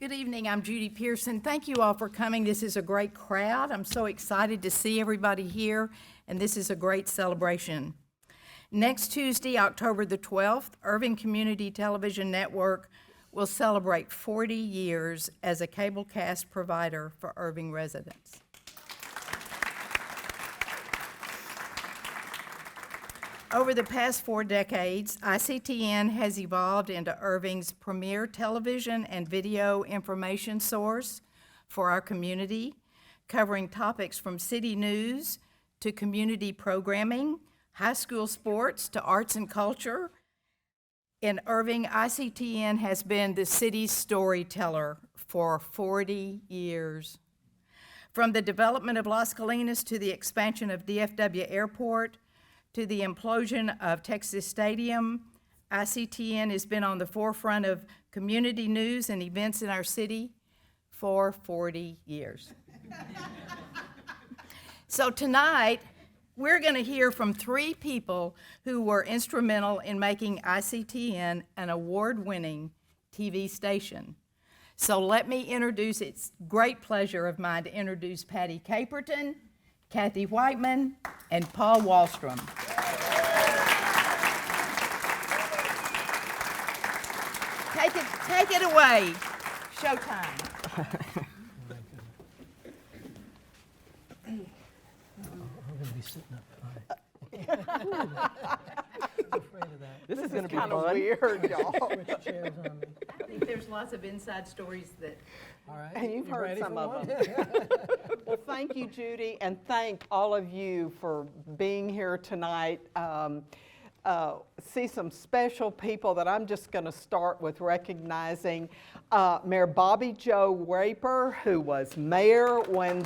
Good evening, I'm Judy Pearson. Thank you all for coming. This is a great crowd. I'm so excited to see everybody here, and this is a great celebration. Next Tuesday, October the 12th, Irving Community Television Network will celebrate 40 years as a cablecast provider for Irving residents. Over the past 4 decades, ICTN has evolved into Irving's premier television and video information source for our community, covering topics from city news to community programming, high school sports to arts and culture. In Irving, ICTN has been the city's storyteller for 40 years. From the development of Las Colinas to the expansion of DFW Airport, to the implosion of Texas Stadium, ICTN has been on the forefront of community news and events in our city for 40 years. So tonight, we're going to hear from 3 people who were instrumental in making ICTN an award-winning TV station. So let me introduce, it's great pleasure of mine to introduce Patty Caperton, Cathy Whiteman, and Paul Wahlstrom. Take it away. Showtime. I'm going to be sitting up high. I'm afraid of that. This is going to be kind of fun. weird, y'all. Switch chairs on me. I think there's lots of inside stories that All right. And you've You heard ready some for of one? them. Well, thank you, Judy, and thank all of you for being here tonight. See some special people that I'm just going to start with recognizing. Mayor Bobby Joe Raper, who was mayor when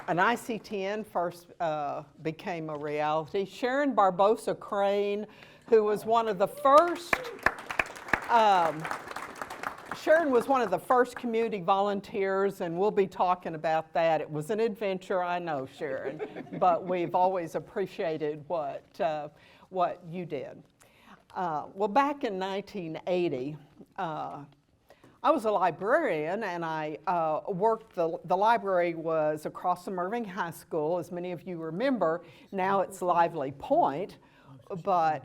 an ICTN first became a reality. Sharon Barbosa Crane, who was one of the first, Sharon was one of the first community volunteers, and we'll be talking about that. It was an adventure, I know, Sharon, but we've always appreciated what you did. Well, back in 1980, I was a librarian, and I worked, the library was across from Irving High School, as many of you remember. Now it's Lively Point, but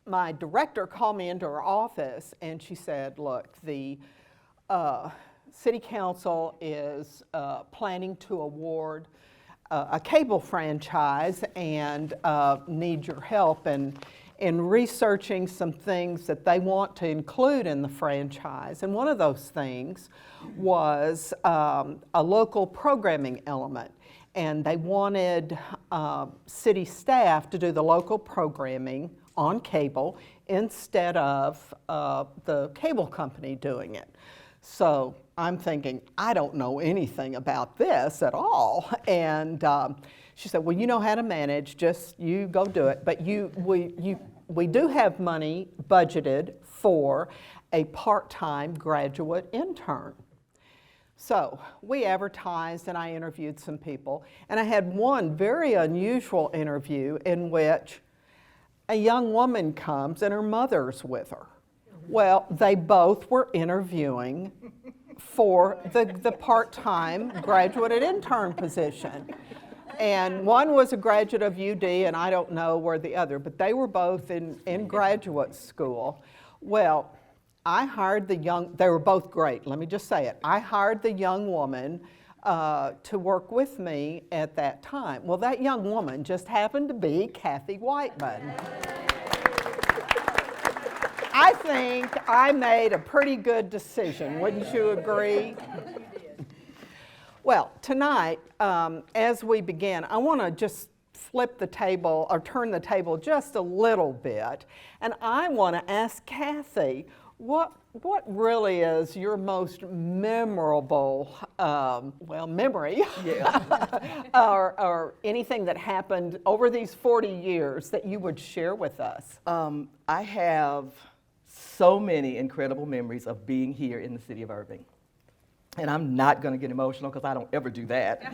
my director called me into her office, and she said, look, the city council is planning to award a cable franchise and need your help in researching some things that they want to include in the franchise. And one of those things was a local programming element. And they wanted city staff to do the local programming on cable instead of the cable company doing it. So I'm thinking, I don't know anything about this at all. And she said, well, you know how to manage, just you go do it. But we do have money budgeted for a part-time graduate intern. So we advertised, and I interviewed some people, and I had one very unusual interview in which a young woman comes and her mother's with her. Well, they both were interviewing for the part-time graduate and intern position. And one was a graduate of UD, and I don't know where the other, but they were both in graduate school. Well, I hired they were both great, let me just say it. I hired the young woman to work with me at that time. Well, that young woman just happened to be Cathy Whiteman. I think I made a pretty good decision, wouldn't you agree? Well, tonight, as we begin, I want to just flip the table or turn the table just a little bit, and I want to ask Cathy, what really is your most memorable, memory, or anything that happened over these 40 years that you would share with us? I have so many incredible memories of being here in the city of Irving. And I'm not going to get emotional because I don't ever do that.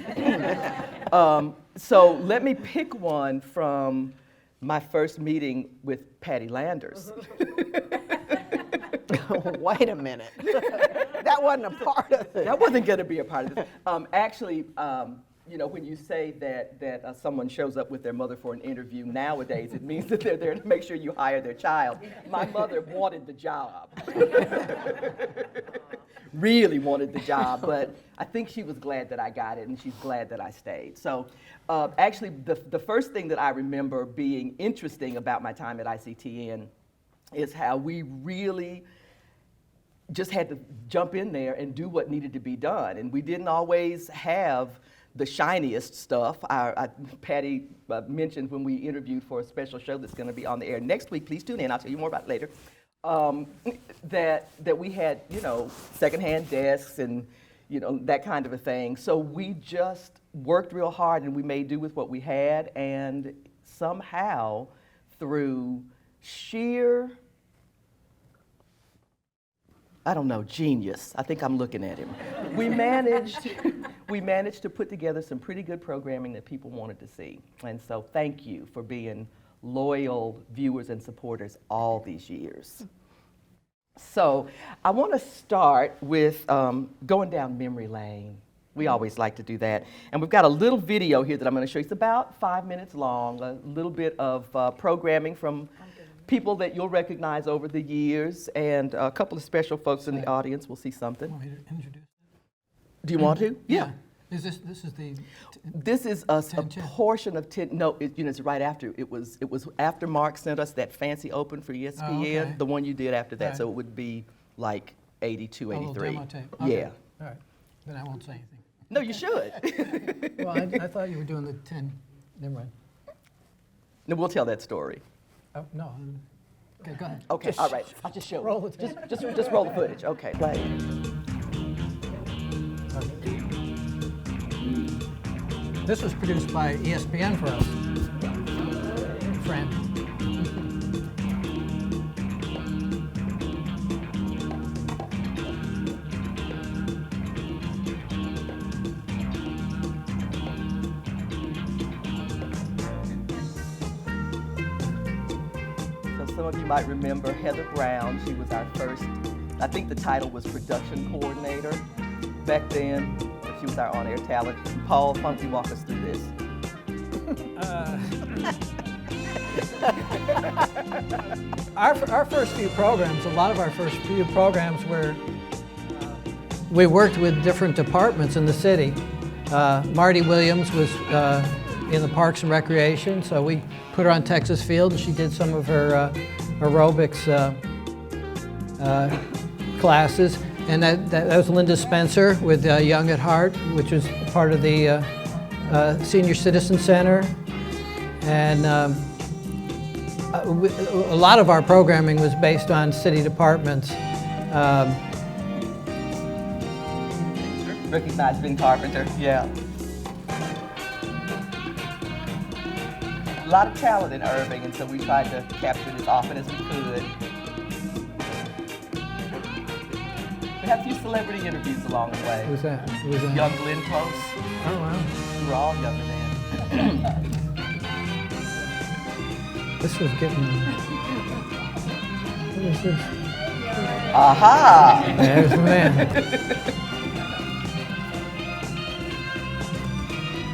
So let me pick one from my first meeting with Patty Landers. Wait a minute. That wasn't a part of it. That wasn't going to be a part of this. Actually, you know, when you say that someone shows up with their mother for an interview nowadays, it means that they're there to make sure you hire their child. My mother wanted the job. Really wanted the job, but I think she was glad that I got it, and she's glad that I stayed. So actually, the first thing that I remember being interesting about my time at ICTN is how we really just had to jump in there and do what needed to be done. And we didn't always have the shiniest stuff. Patty mentioned when we interviewed for a special show that's going to be on the air next week. Please tune in. I'll tell you more about it later. That we had, you know, secondhand desks and, you know, that kind of a thing. So we just worked real hard and we made do with what we had, and somehow through sheer, I don't know, genius. I think I'm looking at him. We managed to put together some pretty good programming that people wanted to see. And so thank you for being loyal viewers and supporters all these years. So I want to start with going down memory lane. We always like to do that. And we've got a little video here that I'm going to show you. It's about 5 minutes long, a little bit of programming from people that you'll recognize over the years, and a couple of special folks in the audience will see something. Want me to introduce it? Do you want to? Yeah. This is the. This is a 10-10. portion of 10. No, you know, it's right after. It was after Mark sent us that fancy open for ESPN, Oh, okay. the one you did after that. Right. So it would be like 82, a little 83. demo tape. Okay. Yeah. All right. Then I won't say anything. No, you should. Well, I thought you were doing the 10. Never mind. No, we'll tell that story. Oh, no. Okay, go ahead. Okay, all right. I'll just show roll it. the tape. Just roll the footage. Okay, right. This was produced by ESPN for us. Fran. So some of you might remember Heather Brown. She was our first, I think the title was production coordinator back then. She was our on-air talent. Paul, why don't you walk us through this? Our first few programs, a lot of our first few programs were, we worked with different departments in the city. Marty Williams was in the Parks and Recreation, so we put her on Texas Field and she did some of her aerobics classes. And that was Linda Spencer with Young at Heart, which was part of the Senior Citizen Center. And a lot of our programming was based on city departments. Recognize Ben Carpenter, yeah. A lot of talent in Irving, and so we tried to capture it as often as we could. We had a few celebrity interviews along the way. Who's that? Who's that? Young Glenn Close. Oh, wow. We were all younger then. This was getting... What is this? Aha! There's the man.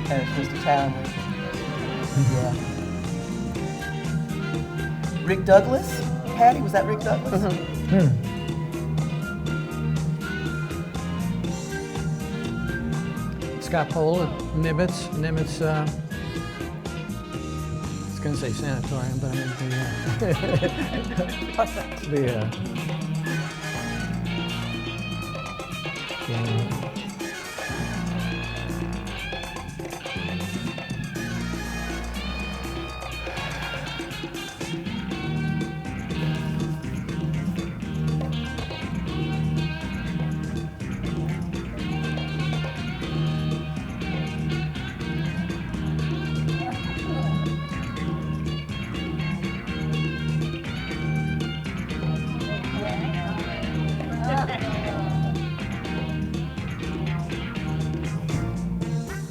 And it's Mr. Townley. Yeah. Rick Douglas? Patty, was that Rick Douglas? Scott Pohl at Nimitz. Nimitz, I was going to say sanatorium, but I meant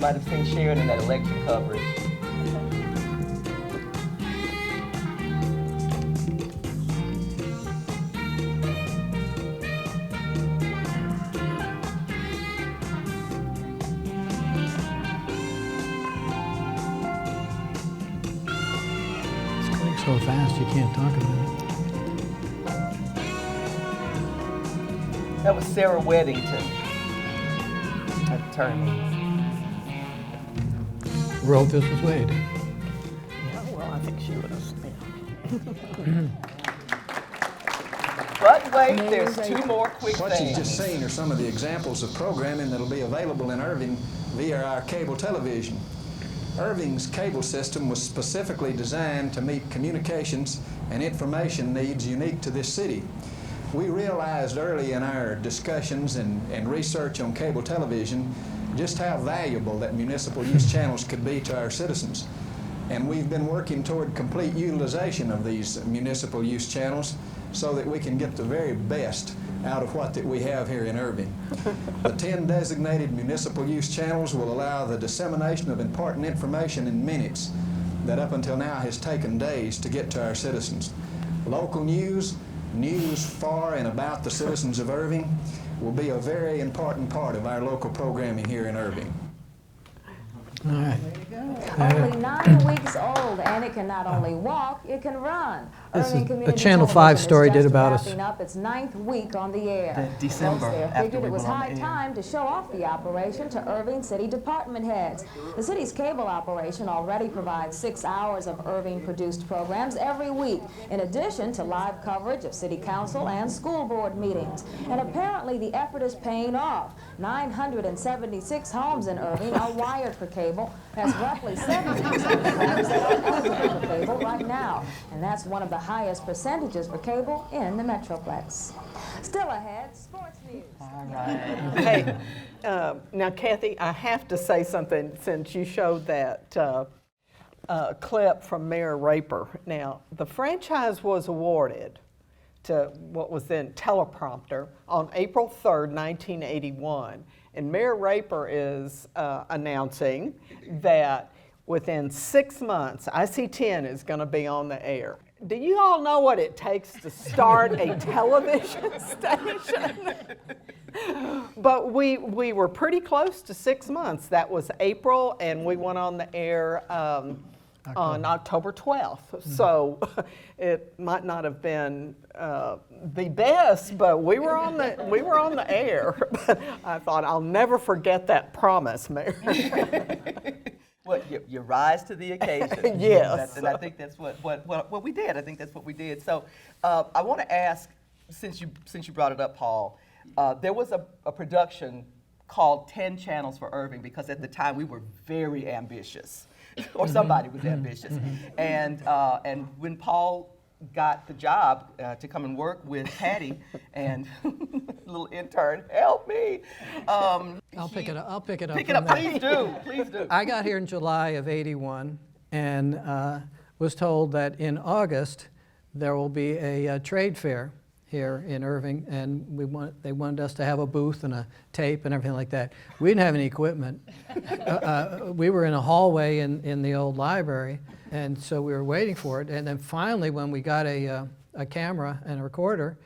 Might have seen Sharon in that election coverage. so fast you can't talk about it. That was Sarah Weddington, attorney. Wrote this was Wade. Yeah, well, I think she was. But wait, there's two more quick What you've things. just seen are some of the examples of programming that'll be available in Irving via our cable television. Irving's cable system was specifically designed to meet communications and information needs unique to this city. We realized early in our discussions and research on cable television just how valuable that municipal use channels could be to our citizens. And we've been working toward complete utilization of these municipal use channels so that we can get the very best out of what that we have here in Irving. The 10 designated municipal use channels will allow the dissemination of important information in minutes that up until now has taken days to get to our citizens. Local news, news for and about the citizens of Irving will be a very important part of our local programming here in Irving. All right. Only 9 weeks old, and it can not only walk, it can run. This Irving is a Community Channel Television 5 is story just did about us. wrapping up its 9th week on the air. That December, Folks there after figured we it was went on high the air. time to show off the operation to Irving City department heads. The city's cable operation already provides 6 hours of Irving-produced programs every week, in addition to live coverage of city council and school board meetings. And apparently the effort is paying off. 976 homes in Irving are wired for cable. That's roughly 70% of the homes that are eligible for cable right now. And that's one of the highest percentages for cable in the Metroplex. Still ahead, sports news. All right. Hey, now Cathy, I have to say something since you showed that clip from Mayor Raper. Now, the franchise was awarded to what was then Teleprompter on April 3rd, 1981. And Mayor Raper is announcing that within 6 months, ICTN is going to be on the air. Do you all know what it takes to start a television station? But we were pretty close to 6 months. That was April, and we went on the air on October 12th. So it might not have been the best, but we were on the air. But I thought, I'll never forget that promise, Mayor. Well, you rise to the occasion. Yes. And I think that's what we did. I think that's what we did. So I want to ask, since you brought it up, Paul, there was a production called 10 Channels for Irving, because at the time we were very ambitious, or somebody was ambitious. And when Paul got the job to come and work with Patty and little intern, help me. I'll pick it up. Pick it from up, there. please do, please do. I got here in July of '81 and was told that in August there will be a trade fair here in Irving, and they wanted us to have a booth and a tape and everything like that. We didn't have any equipment. We were in a hallway in the old library, and so we were waiting for it. And then finally, when we got a camera and a recorder,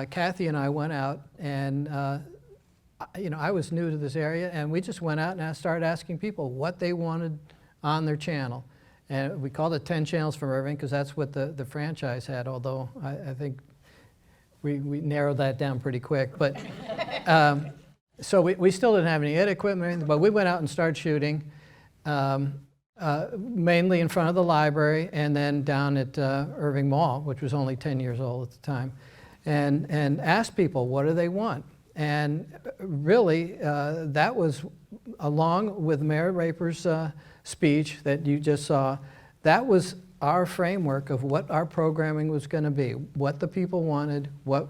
Cathy and I went out, and I was new to this area, and we just went out and started asking people what they wanted on their channel. And we called it 10 Channels from Irving because that's what the franchise had, although I think we narrowed that down pretty quick. But so we still didn't have any edit equipment or anything, but we went out and started shooting, mainly in front of the library and then down at Irving Mall, which was only 10 years old at the time, and asked people, what do they want? And really, that was, along with Mayor Raper's speech that you just saw, that was our framework of what our programming was going to be, what the people wanted, what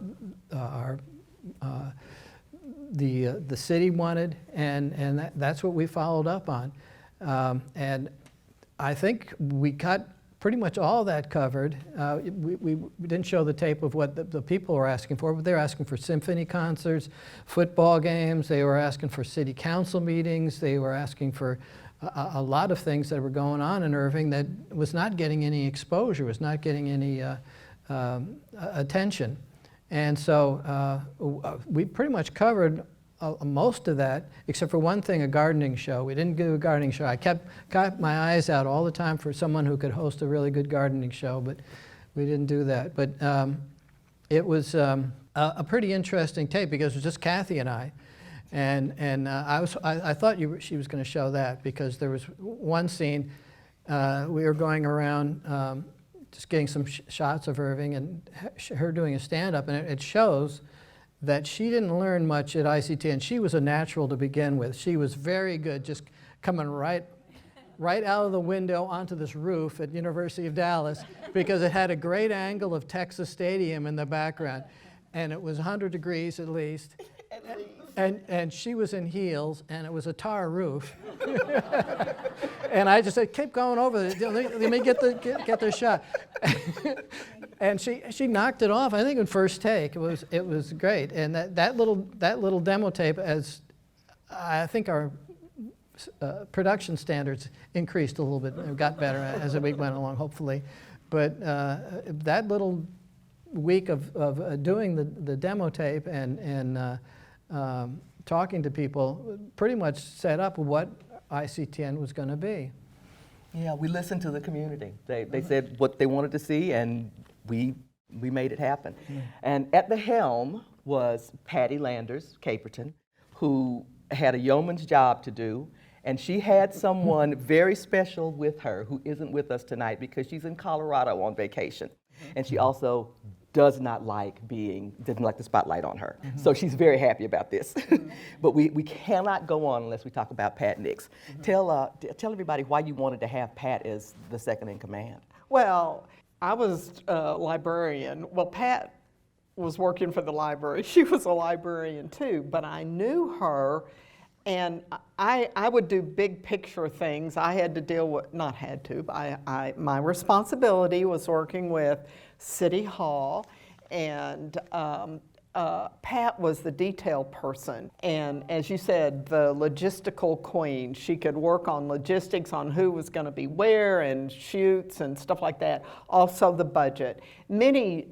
the city wanted, and that's what we followed up on. And I think we got pretty much all that covered. We didn't show the tape of what the people were asking for, but they were asking for symphony concerts, football games, they were asking for city council meetings, they were asking for a lot of things that were going on in Irving that was not getting any exposure, was not getting any attention. And so we pretty much covered most of that, except for one thing, a gardening show. We didn't do a gardening show. I kept my eyes out all the time for someone who could host a really good gardening show, but we didn't do that. But it was a pretty interesting tape because it was just Cathy and I. And I thought she was going to show that because there was one scene, we were going around just getting some shots of Irving and her doing a stand-up, and it shows that she didn't learn much at ICTN. She was a natural to begin with. She was very good, just coming right out of the window onto this roof at University of Dallas because it had a great angle of Texas Stadium in the background, and it was 100 degrees at least. And she was in heels, and it was a tar roof. And I just said, keep going over it. Let me get the shot. And she knocked it off, I think, in first take. It was great. And that little demo tape, as I think our production standards increased a little bit, and got better as the week went along, hopefully. But that little week of doing the demo tape and talking to people pretty much set up what ICTN was going to be. Yeah, we listened to the community. They said what they wanted to see, and we made it happen. And at the helm was Patty Landers Caperton, who had a yeoman's job to do, and she had someone very special with her who isn't with us tonight because she's in Colorado on vacation. And she also doesn't like the spotlight on her. So she's very happy about this. But we cannot go on unless we talk about Pat Nix. Tell everybody why you wanted to have Pat as the second in command. Well, I was a librarian. Well, Pat was working for the library. She was a librarian too, but I knew her, and I would do big picture things. I had to deal with, not had to, but my responsibility was working with City Hall, and Pat was the detail person. And as you said, the logistical queen. She could work on logistics, on who was going to be where, and shoots and stuff like that. Also the budget. Many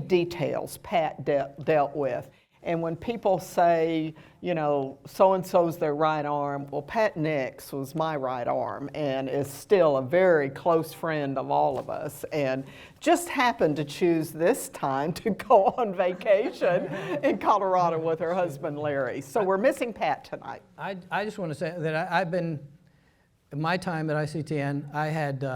details Pat dealt with. And when people say, you know, so-and-so's their right arm, well, Pat Nix was my right arm and is still a very close friend of all of us, and just happened to choose this time to go on vacation in Colorado with her husband, Larry. So we're missing Pat tonight. I just want to say that I've been, in my time at ICTN, I had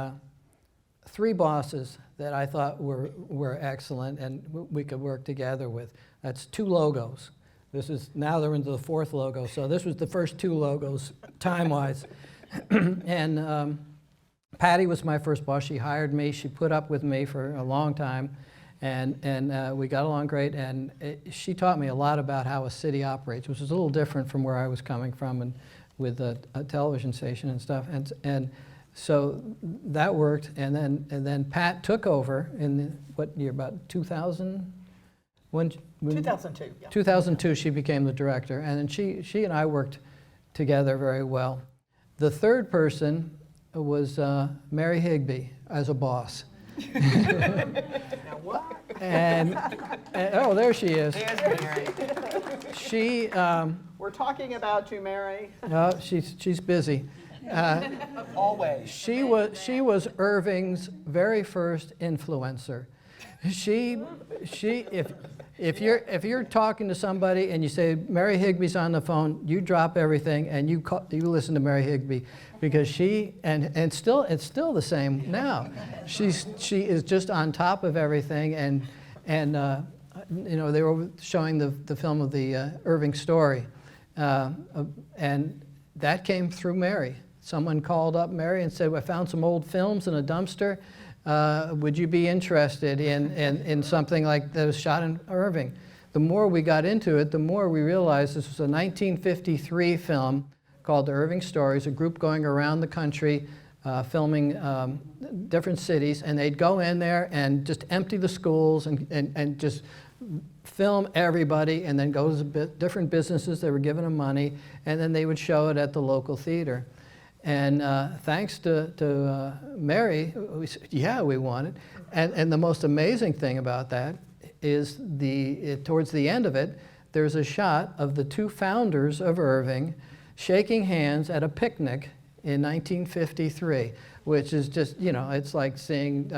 3 bosses that I thought were excellent and we could work together with. That's 2 logos. Now they're into the 4th logo, so this was the first 2 logos, time-wise. And Patty was my first boss. She hired me. She put up with me for a long time, and we got along great. And she taught me a lot about how a city operates, which is a little different from where I was coming from, and with a television station and stuff. And so that worked. And then Pat took over in what year? About 2000. 2002, yeah. 2002, she became the director, and then she and I worked together very well. The third person was Mary Higbee as a boss. Now what? And oh, there she is. There's Mary. She. We're talking about you, Mary. No, she's busy. Always. She was Irving's very first influencer. If you're talking to somebody and you say Mary Higbee's on the phone, you drop everything and you listen to Mary Higbee, because it's still the same now. She is just on top of everything, and you know, they were showing the film of the Irving story, and that came through Mary. Someone called up Mary and said, I found some old films in a dumpster. Would you be interested in something like that was shot in Irving? The more we got into it, the more we realized this was a 1953 film called The Irving Stories, a group going around the country filming different cities, and they'd go in there and just empty the schools and just film everybody, and then go to different businesses. They were giving them money, and then they would show it at the local theater. And thanks to Mary, we said, yeah, we want it. And the most amazing thing about that is towards the end of it, there's a shot of the two founders of Irving shaking hands at a picnic in 1953, which is just, you know, it's like seeing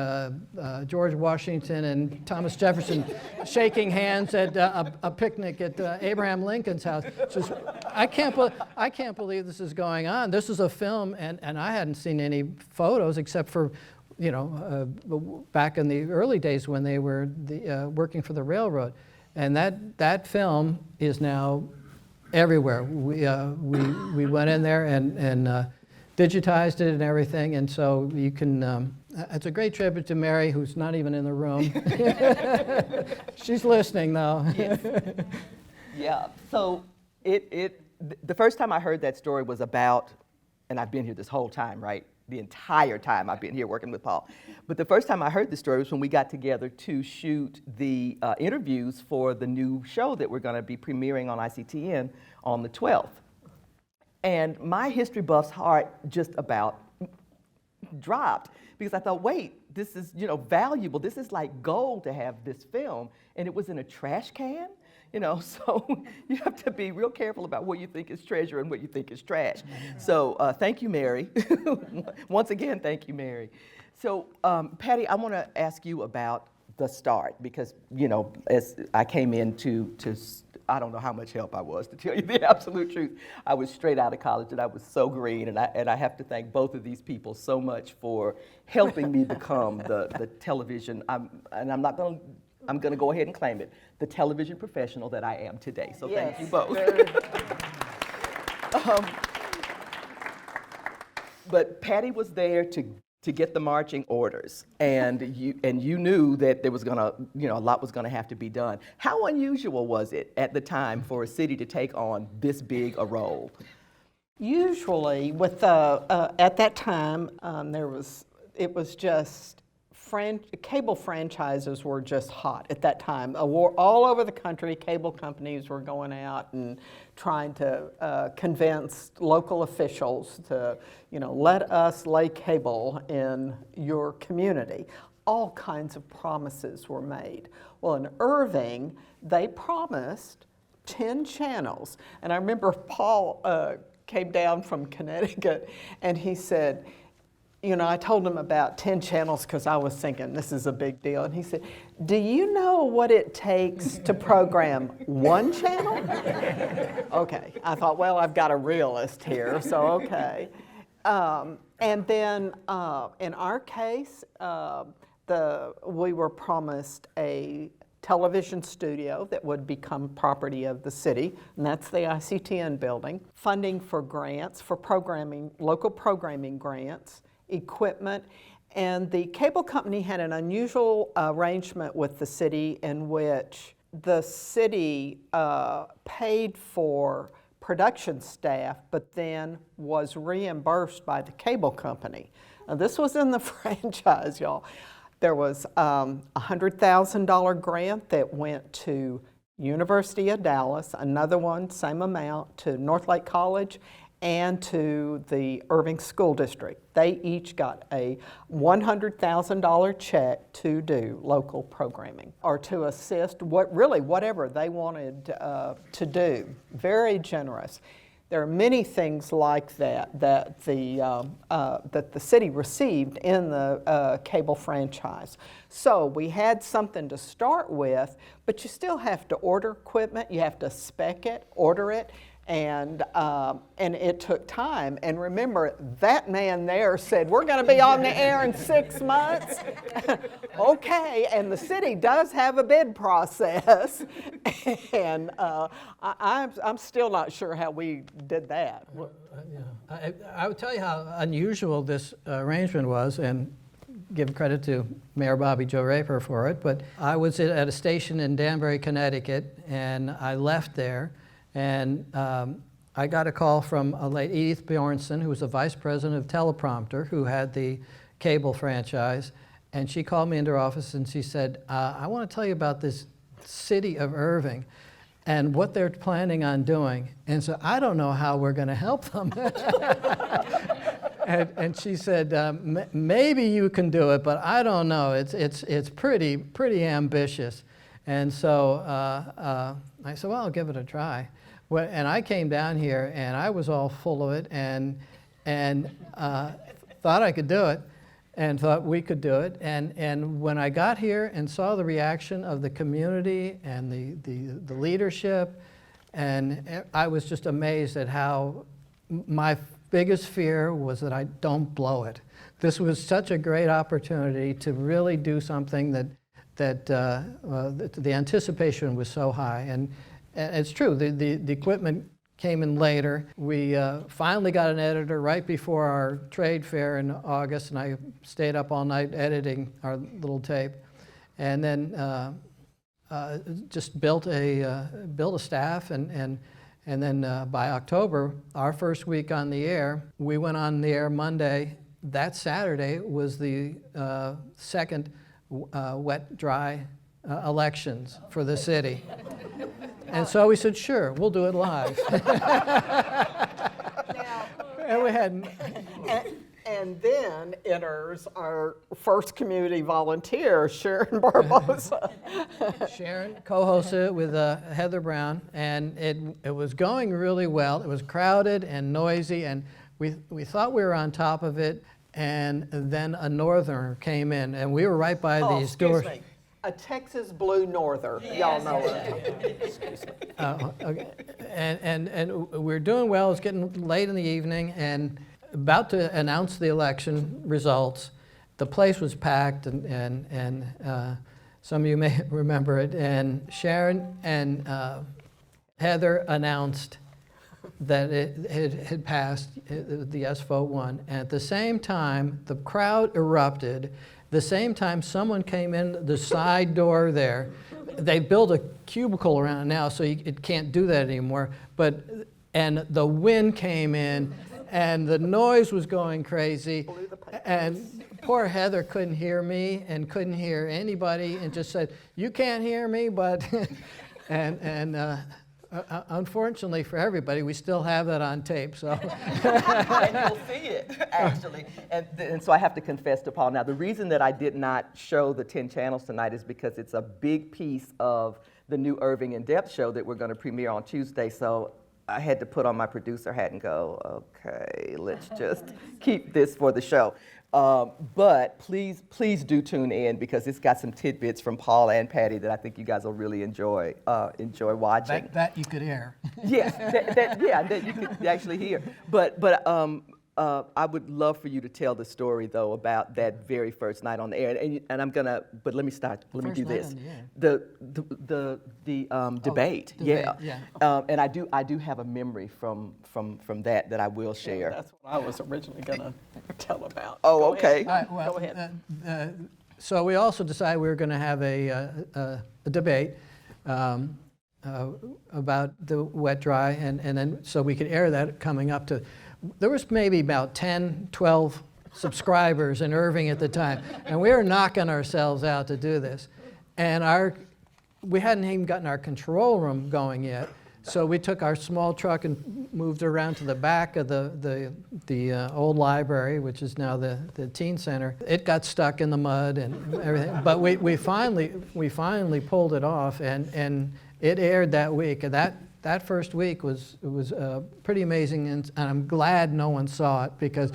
George Washington and Thomas Jefferson shaking hands at a picnic at Abraham Lincoln's house. Just, I can't believe this is going on. This is a film, and I hadn't seen any photos except for, you know, back in the early days when they were working for the railroad. And that film is now everywhere. We went in there and digitized it and everything, and so you can, it's a great tribute to Mary, who's not even in the room. She's listening though. Yes. Yeah, so the first time I heard that story was about, and I've been here this whole time, right? The entire time I've been here working with Paul. But the first time I heard the story was when we got together to shoot the interviews for the new show that we're gonna be premiering on ICTN on the 12th. And my history buff's heart just about dropped because I thought, wait, this is, you know, valuable. This is like gold to have this film. And it was in a trash can, you know, so you have to be real careful about what you think is treasure and what you think is trash. So thank you, Mary. Once again, thank you, Mary. So Patty, I want to ask you about the start because, you know, as I came in to I don't know how much help I was, to tell you the absolute truth. I was straight out of college and I was so green, and I have to thank both of these people so much for helping me become the television, I'm gonna go ahead and claim it, the television professional that I am today. So Yes, thank you both. But Patty was there to get the marching orders, and you knew that there was gonna, you know, a lot was gonna have to be done. How unusual was it at the time for a city to take on this big a role? Usually, with at that time, it was just cable franchises were just hot at that time. All over the country, cable companies were going out and trying to convince local officials to, you know, let us lay cable in your community. All kinds of promises were made. Well, in Irving, they promised 10 channels. And I remember Paul came down from Connecticut and he said, you know, I told him about 10 channels because I was thinking this is a big deal. And he said, do you know what it takes to program one channel? Okay, I thought, well, I've got a realist here, so okay. And then in our case, we were promised a television studio that would become property of the city, and that's the ICTN building. Funding for grants, for programming, local programming grants, equipment, and the cable company had an unusual arrangement with the city in which the city paid for production staff but then was reimbursed by the cable company. Now, this was in the franchise, y'all. There was a $100,000 grant that went to University of Dallas, another one, same amount, to Northlake College, and to the Irving School District. They each got a $100,000 check to do local programming or to assist whatever they wanted to do. Very generous. There are many things like that that the city received in the cable franchise. So we had something to start with, but you still have to order equipment, you have to spec it, order it, and it took time. And remember, that man there said, we're going to be on the air in 6 months. Okay, and the city does have a bid process, and I'm still not sure how we did that. Well, yeah. I would tell you how unusual this arrangement was, and give credit to Mayor Bobby Joe Raper for it, but I was at a station in Danbury, Connecticut, and I left there. And I got a call from a late Edith Bjornson, who was the vice president of Teleprompter, who had the cable franchise. And she called me into her office and she said, I want to tell you about this city of Irving and what they're planning on doing. And so I don't know how we're going to help them. and she said, maybe you can do it, but I don't know. It's pretty ambitious. And so I said, well, I'll give it a try. Well, and I came down here, and I was all full of it, and thought I could do it, and thought we could do it. And when I got here and saw the reaction of the community and the leadership, and I was just amazed at how my biggest fear was that I don't blow it. This was such a great opportunity to really do something that the anticipation was so high. And it's true, the equipment came in later. We finally got an editor right before our trade fair in August, and I stayed up all night editing our little tape. And then just built a staff, and then by October, our first week on the air, we went on the air Monday. That Saturday was the second wet-dry elections for the city. And so we said, sure, we'll do it live. And we had... And then enters our first community volunteer, Sharon Barbosa. Sharon co-hosted it with Heather Brown, and it was going really well. It was crowded and noisy, and we thought we were on top of it, and then a northerner came in, and we were right by these doors. Excuse me. A Texas Blue Norther. Y'all know it. Excuse me. Okay. And we were doing well. It was getting late in the evening, and about to announce the election results. The place was packed, and some of you may remember it. And Sharon and Heather announced that it had passed, the yes vote won. And at the same time, the crowd erupted. The same time, someone came in the side door there. They built a cubicle around it now, so it can't do that anymore. And the wind came in, and the noise was going crazy. And poor Heather couldn't hear me and couldn't hear anybody, and just said, "You can't hear me," but unfortunately for everybody, we still have that on tape. So. And you'll see it, actually. And so I have to confess to Paul. Now, the reason that I did not show the 10 channels tonight is because it's a big piece of the new Irving In Depth show that we're going to premiere on Tuesday. So I had to put on my producer hat and go, okay, let's just keep this for the show. But please do tune in, because it's got some tidbits from Paul and Patty that I think you guys will really enjoy watching. That you could air. Yes, that you could actually hear. But I would love for you to tell the story, though, about that very first night on the air. And I'm gonna, but let me start. Let me do this. The debate. Yeah. And I do have a memory from that I will share. That's what I was originally gonna tell about. Oh, Go okay. ahead. All right, well, Go ahead. So we also decided we were going to have a debate about the wet dry, and then so we could air that coming up to. There was maybe about 10, 12 subscribers in Irving at the time, and we were knocking ourselves out to do this. And we hadn't even gotten our control room going yet, so we took our small truck and moved around to the back of the old library, which is now the teen center. It got stuck in the mud and everything, but we finally pulled it off, and it aired that week. And that first week was pretty amazing, and I'm glad no one saw it, because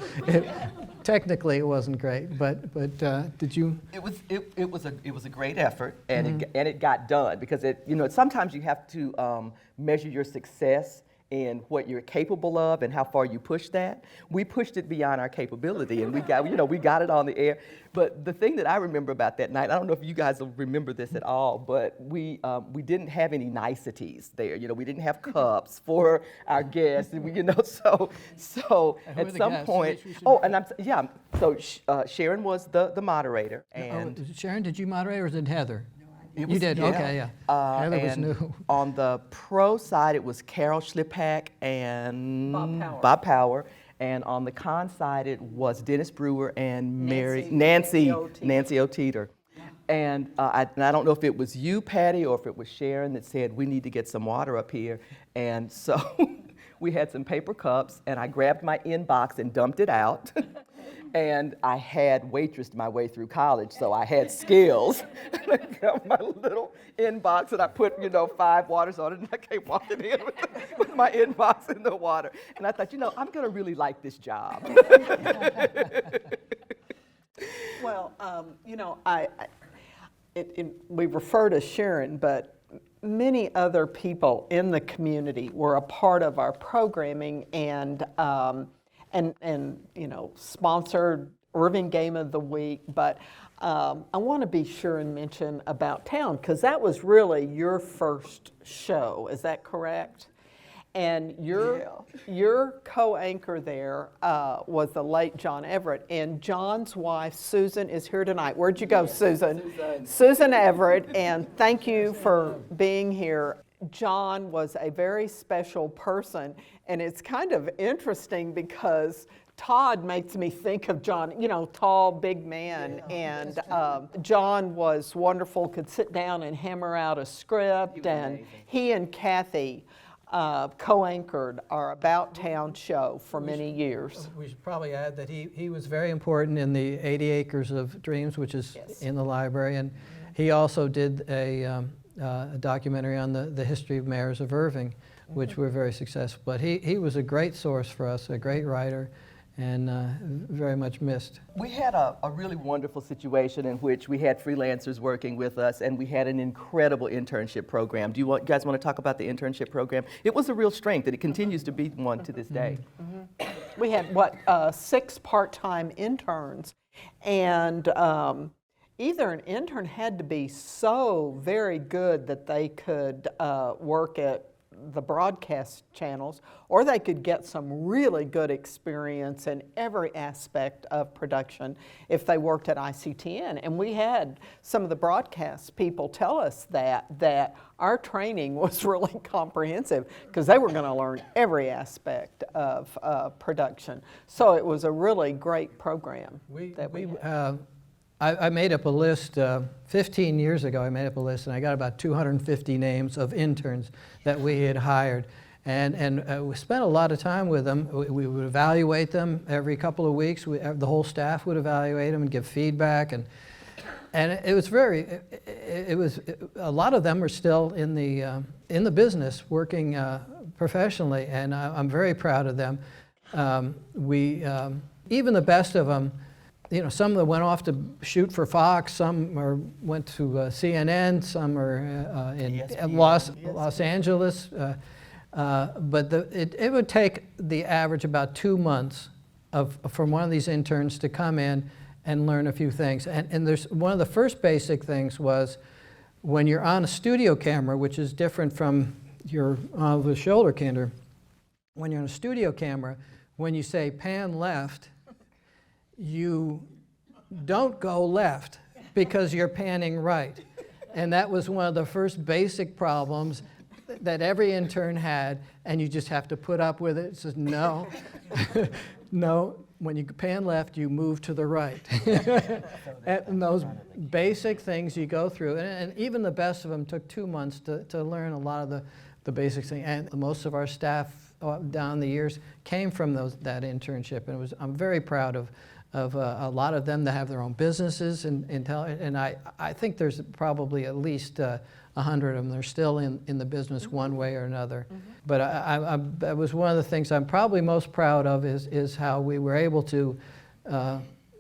technically it wasn't great. But did you? It was a great effort, and it got done, because sometimes you have to measure your success in what you're capable of and how far you push that. We pushed it beyond our capability, and we got it on the air. But the thing that I remember about that night, I don't know if you guys will remember this at all, but we didn't have any niceties there. We didn't have cups for our guests, and so at some point. So Sharon was the moderator, and Sharon, did you moderate, or was it Heather? You did, yeah. Okay, yeah. Heather was and new. On the pro side, it was Carol Schlipak and Bob Power. And on the con side, it was Dennis Brewer and Nancy O'Teeter. And I don't know if it was you, Patty, or if it was Sharon that said, we need to get some water up here. And so we had some paper cups, and I grabbed my inbox and dumped it out. And I had waitressed my way through college, so I had skills. And I got my little inbox, and I put, 5 waters on it, and I came walking in with my inbox in the water. And I thought, I'm going to really like this job. Well, we refer to Sharon, but many other people in the community were a part of our programming and sponsored Irving Game of the Week. But I want to be sure and mention About Town, because that was really your first show. Is that correct? And your co-anchor there was the late John Everett, and John's wife, Susan, is here tonight. Where'd you go, Susan? Susan Everett, and thank you for being here. John was a very special person, and it's kind of interesting because Todd makes me think of John, tall, big man, and John was wonderful, could sit down and hammer out a script, and he and Cathy co-anchored our About Town show for many years. We should probably add that he was very important in the 80 Acres of Dreams, which is in the library, and he also did a documentary on the history of mayors of Irving, which were very successful. But he was a great source for us, a great writer, and very much missed. We had a really wonderful situation in which we had freelancers working with us, and we had an incredible internship program. Do you guys want to talk about the internship program? It was a real strength, and it continues to be one to this day. Mm-hmm. We had, 6 part-time interns, and either an intern had to be so very good that they could work at the broadcast channels, or they could get some really good experience in every aspect of production if they worked at ICTN. And we had some of the broadcast people tell us that our training was really comprehensive because they were going to learn every aspect of production. So it was a really great program. I made up a list 15 years ago. I made up a list, and I got about 250 names of interns that we had hired, and we spent a lot of time with them. We would evaluate them every couple of weeks. The whole staff would evaluate them and give feedback, and it was a lot of them are still in the business, working professionally, and I'm very proud of them. Even the best of them. Some of them went off to shoot for Fox, some went to CNN, some are in Los Angeles. But it would take the average about 2 months from one of these interns to come in and learn a few things. And there's one of the first basic things was when you're on a studio camera, which is different from your over-the-shoulder camera. When you're on a studio camera, when you say pan left, you don't go left because you're panning right. And that was one of the first basic problems that every intern had, and you just have to put up with it. It says, no, no, when you pan left, you move to the right. And those basic things you go through, and even the best of them took 2 months to learn a lot of the basic things. And most of our staff down the years came from that internship, and I'm very proud of a lot of them that have their own businesses, and I think there's probably at least 100 of them. They're still in the business one way or another. Mm-hmm. But that was one of the things I'm probably most proud of is how we were able to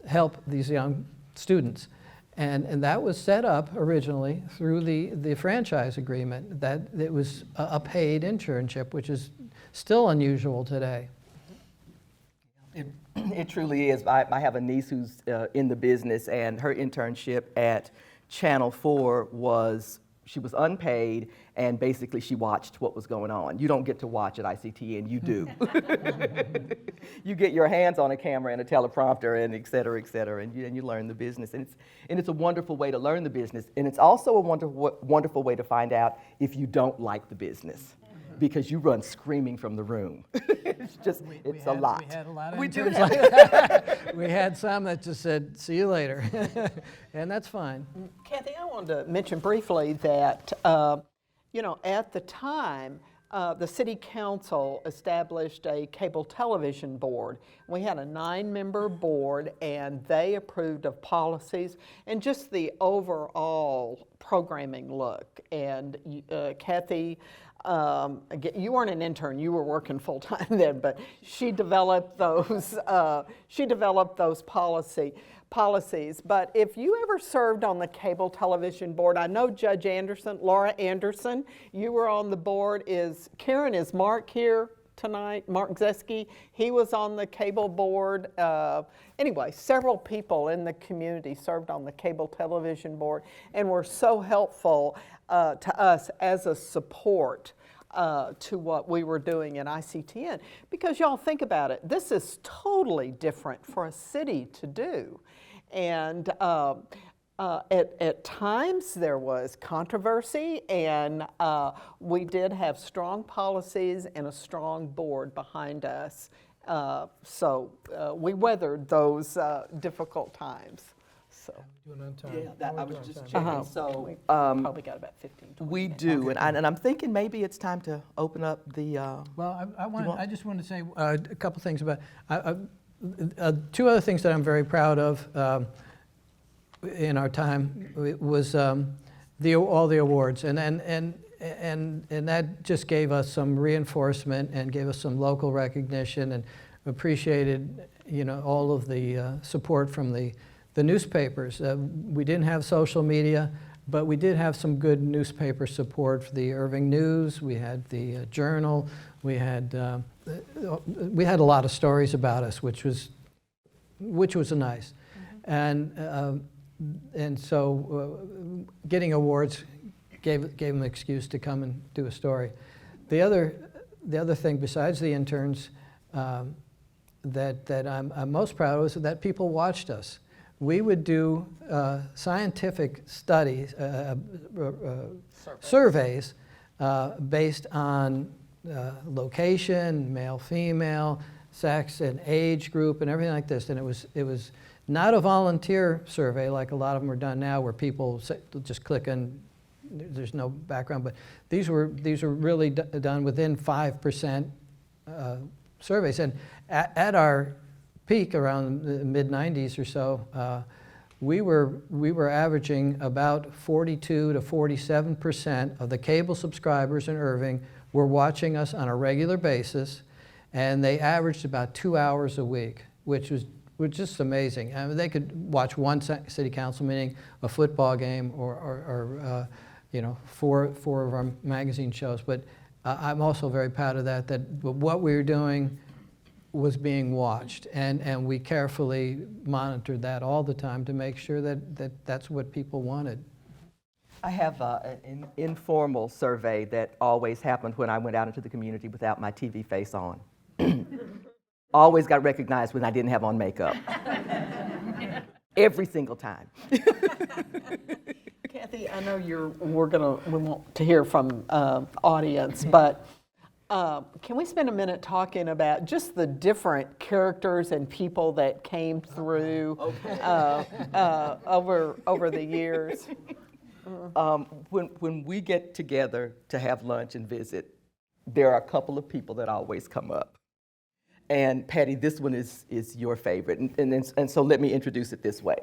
help these young students. And that was set up originally through the franchise agreement, that it was a paid internship, which is still unusual today. It truly is. I have a niece who's in the business, and her internship at Channel 4 she was unpaid, and basically she watched what was going on. You don't get to watch at ICTN, you do. You get your hands on a camera and a teleprompter and et cetera, and you learn the business. And it's a wonderful way to learn the business, and it's also a wonderful way to find out if you don't like the business, because you run screaming from the room. It's a lot. We had a lot of interns like that. We had some that just said, see you later. And that's fine. Cathy, I wanted to mention briefly that, at the time, the city council established a cable television board. We had a 9-member board, and they approved of policies and just the overall programming look. And Cathy, again, you weren't an intern; you were working full time then. But she developed those. Policies. But if you ever served on the cable television board, I know Judge Anderson, Laura Anderson, you were on the board. Is Mark here tonight? Mark Zeski, he was on the cable board. Anyway, several people in the community served on the cable television board and were so helpful to us as a support to what we were doing in ICTN. Because y'all think about it, this is totally different for a city to do. And at times there was controversy, and we did have strong policies and a strong board behind us. So we weathered those difficult times. So. Yeah, I was just checking. So we probably got about 15, 20 we minutes. do, and I'm thinking maybe it's time to open up the. Well, I just want to say a couple things about two other things that I'm very proud of in our time was all the awards, and that just gave us some reinforcement and gave us some local recognition, and appreciated all of the support from the newspapers. We didn't have social media, but we did have some good newspaper support for the Irving News. We had the Journal. We had a lot of stories about us, which was nice. Mm-hmm. And so getting awards gave them an excuse to come and do a story. The other thing besides the interns that I'm most proud of is that people watched us. We would do scientific studies, surveys based on location, male, female, sex, and age group, and everything like this. And it was not a volunteer survey like a lot of them are done now, where people just click and there's no background. But these were really done within 5% surveys. And at our peak around the mid-90s or so, we were averaging about 42 to 47% of the cable subscribers in Irving were watching us on a regular basis, and they averaged about 2 hours a week, which was just amazing. I mean, they could watch one city council meeting, a football game, or four of our magazine shows. But I'm also very proud of that what we were doing was being watched, and we carefully monitored that all the time to make sure that's what people wanted. I have an informal survey that always happened when I went out into the community without my TV face on. Always got recognized when I didn't have on makeup. Every single time. Cathy, I know we want to hear from audience, but can we spend a minute talking about just the different characters and people that came through over the years? When we get together to have lunch and visit, there are a couple of people that always come up. And Patty, this one is your favorite, and so let me introduce it this way.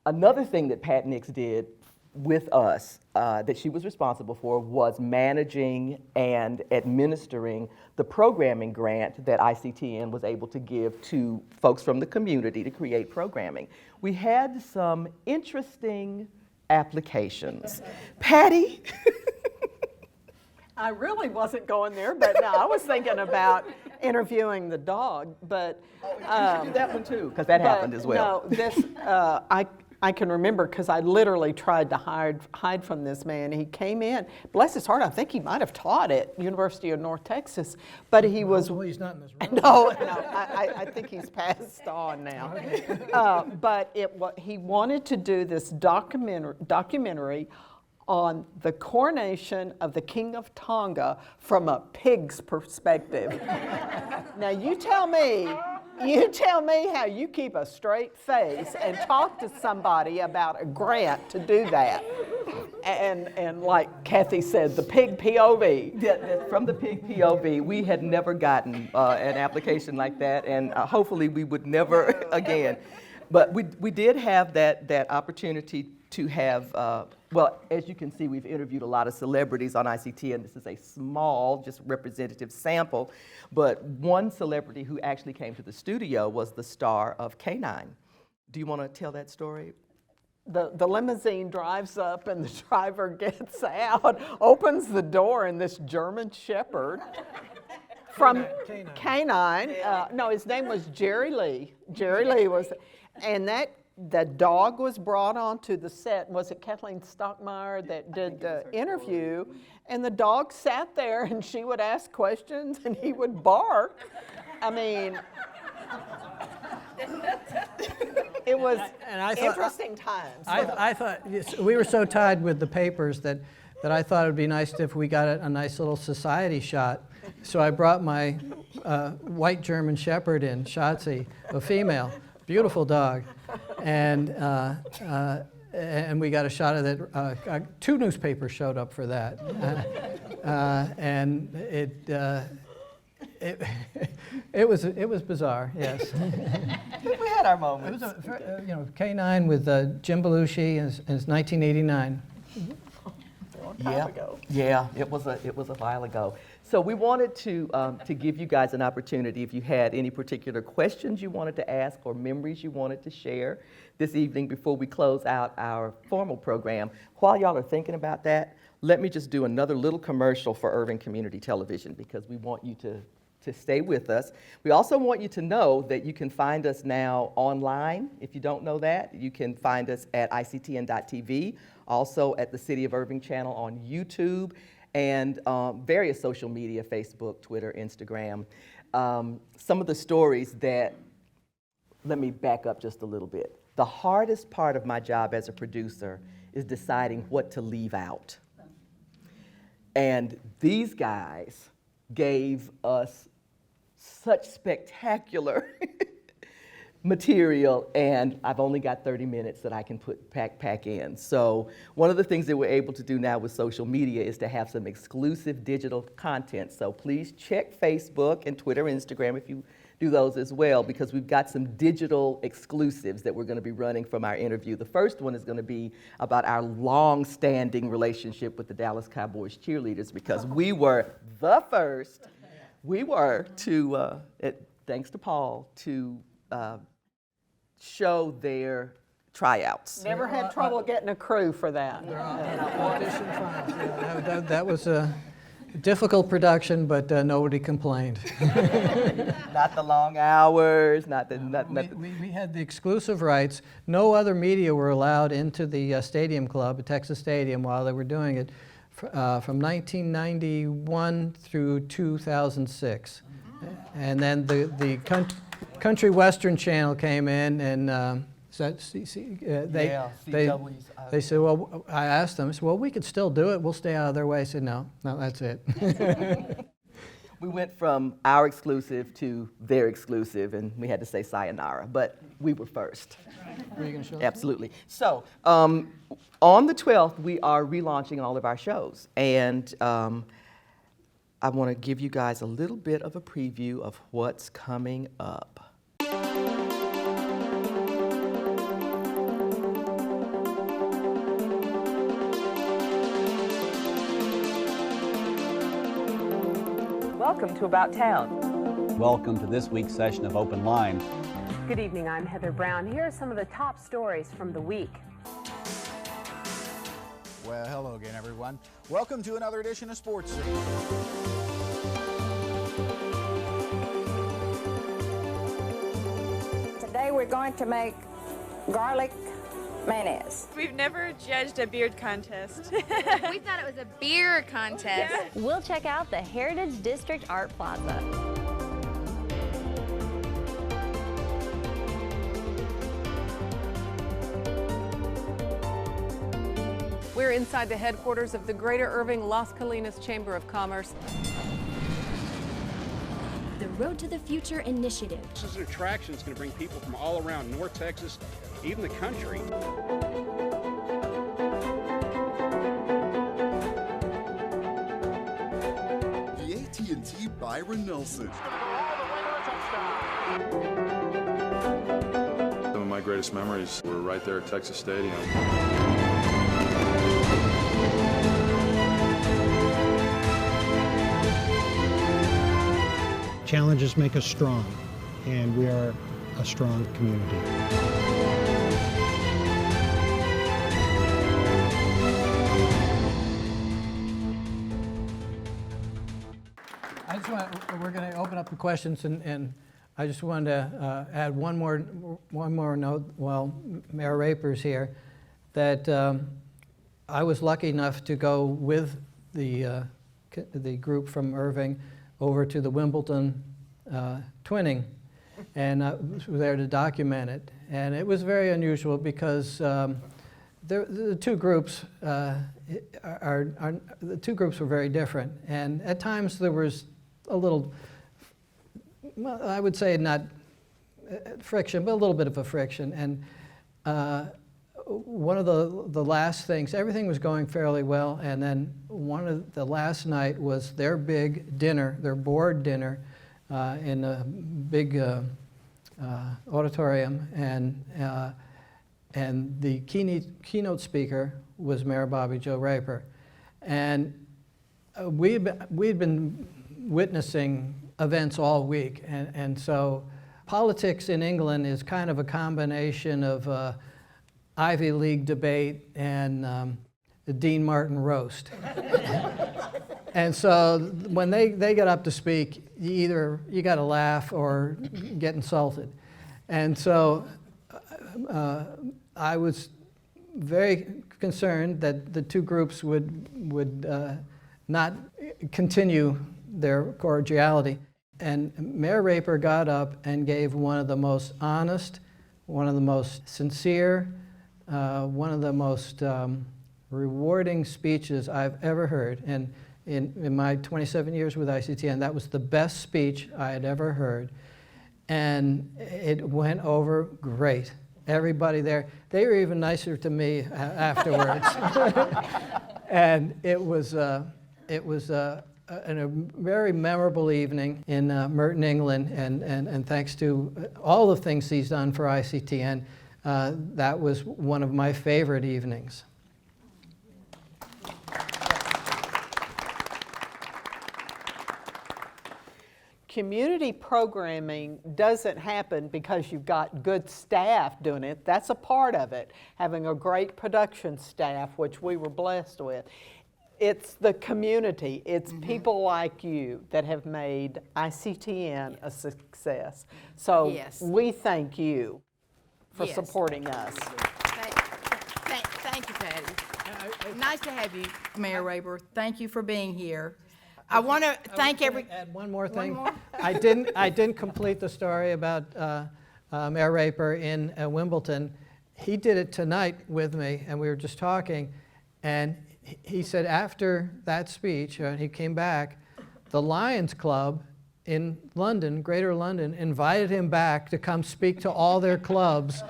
Another thing that Pat Nix did with us that she was responsible for was managing and administering the programming grant that ICTN was able to give to folks from the community to create programming. We had some interesting applications. Patty? I really wasn't going there, but no, I was thinking about interviewing the dog, but you should do that one too, because that happened as well. No, this I can remember because I literally tried to hide from this man. He came in, bless his heart, I think he might have taught at University of North Texas, but he was. Hopefully he's not in this room. No, I think he's passed on now. But he wanted to do this documentary on the coronation of the King of Tonga from a pig's perspective. Now you tell me how you keep a straight face and talk to somebody about a grant to do that. And like Cathy said, the pig POV. Yeah, from the pig POV, we had never gotten an application like that, and hopefully we would never again. But we did have that opportunity to have, well, as you can see, we've interviewed a lot of celebrities on ICTN. This is a small, just representative sample, but one celebrity who actually came to the studio was the star of K9. Do you want to tell that story? The limousine drives up and the driver gets out, opens the door, and this German Shepherd from K9, no, his name was Jerry Lee. Jerry Lee was, and the dog was brought onto the set. Was it Kathleen Stockmeyer that did the interview? And the dog sat there and she would ask questions and he would bark. I mean, it was interesting times. I thought, we were so tied with the papers that I thought it would be nice if we got a nice little society shot. So I brought my white German Shepherd in, Schatzi, a female, beautiful dog. And we got a shot of that. 2 newspapers showed up for that. And it was bizarre, yes. We had our moments. It was K9 with Jim Belushi in 1989. Yeah, it was a while ago. So we wanted to give you guys an opportunity, if you had any particular questions you wanted to ask or memories you wanted to share this evening before we close out our formal program. While y'all are thinking about that, let me just do another little commercial for Irving Community Television, because we want you to stay with us. We also want you to know that you can find us now online. If you don't know that, you can find us at ICTN.tv, also at the City of Irving channel on YouTube, and various social media, Facebook, Twitter, Instagram. Some of the stories that, let me back up just a little bit. The hardest part of my job as a producer is deciding what to leave out. And these guys gave us such spectacular material, and I've only got 30 minutes that I can pack in. So one of the things that we're able to do now with social media is to have some exclusive digital content. So please check Facebook and Twitter, Instagram if you do those as well, because we've got some digital exclusives that we're going to be running from our interview. The first one is going to be about our long-standing relationship with the Dallas Cowboys cheerleaders, because we were the first, to, thanks to Paul, to show their tryouts. Never had trouble getting a crew for that. Audition trials. Yeah, that was a difficult production, but nobody complained. Not the long hours, We had the exclusive rights. No other media were allowed into the Stadium Club at Texas Stadium while they were doing it from 1991 through 2006. And then the Country Western Channel came in, and they said, well, I asked them, I said, well, we could still do it. We'll stay out of their way. I said, no, that's it. We went from our exclusive to their exclusive, and we had to say sayonara, but we were first. Were you going to show? Absolutely. So on the 12th, we are relaunching all of our shows, and I want to give you guys a little bit of a preview of what's coming up. Welcome to About Town. Welcome to this week's session of Open Line. Good evening, I'm Heather Brown. Here are some of the top stories from the week. Well, hello again, everyone. Welcome to another edition of Sports Scene. Today we're going to make garlic mayonnaise. We've never judged a beard contest. We thought it was a beer contest. Yeah. We'll check out the Heritage District Art Plaza. We're inside the headquarters of the Greater Irving Las Colinas Chamber of Commerce. The Road to the Future initiative. This is an attraction that's going to bring people from all around North Texas, even the country. AT&T Byron Nelson. Some of my greatest memories were right there at Texas Stadium. Challenges make us strong, and we are a strong community. We're going to open up the questions, and I just wanted to add one more note while Mayor Raper's here, that I was lucky enough to go with the group from Irving over to the Wimbledon twinning, and I was there to document it. And it was very unusual because the two groups the two groups were very different, and at times there was a little, well, I would say not friction, but a little bit of a friction. And one of the last things, everything was going fairly well, and then one of the last night was their big dinner, their board dinner, in a big auditorium, and the keynote speaker was Mayor Bobby Joe Raper. And we'd been witnessing events all week, and so politics in England is kind of a combination of Ivy League debate and the Dean Martin roast. And so when they get up to speak, you got to laugh or get insulted. And so I was very concerned that the two groups would not continue their cordiality. And Mayor Raper got up and gave one of the most honest, one of the most sincere, one of the most rewarding speeches I've ever heard. And in my 27 years with ICTN, that was the best speech I had ever heard. And it went over great. Everybody there, they were even nicer to me afterwards. And it was a very memorable evening in Merton, England, and thanks to all the things he's done for ICTN, that was one of my favorite evenings. Community programming doesn't happen because you've got good staff doing it. That's a part of it, having a great production staff, which we were blessed with. It's the community. It's people like you that have made ICTN a success. So we thank you for supporting us. Thank you, Patty. Nice to have you, Mayor Raper. Thank you for being here. I want to thank add one more thing. I didn't complete the story about Mayor Raper in Wimbledon. He did it tonight with me, and we were just talking, and he said after that speech, he came back, the Lions Club in London, Greater London, invited him back to come speak to all their clubs,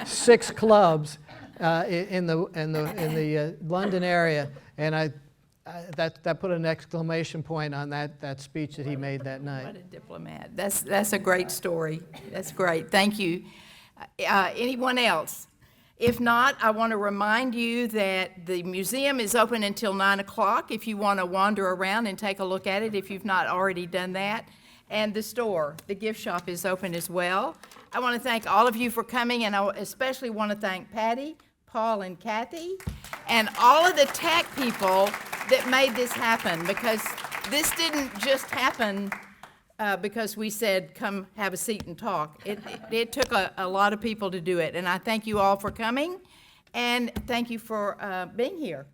6 clubs in the London area, and that put an exclamation point on that speech that he made that night. What a diplomat. That's a great story. That's great. Thank you. Anyone else? If not, I want to remind you that the museum is open until 9 o'clock if you want to wander around and take a look at it if you've not already done that. And the store, the gift shop, is open as well. I want to thank all of you for coming, and I especially want to thank Patty, Paul, and Cathy, and all of the tech people that made this happen, because this didn't just happen because we said, come have a seat and talk. It took a lot of people to do it, and I thank you all for coming, and thank you for being here.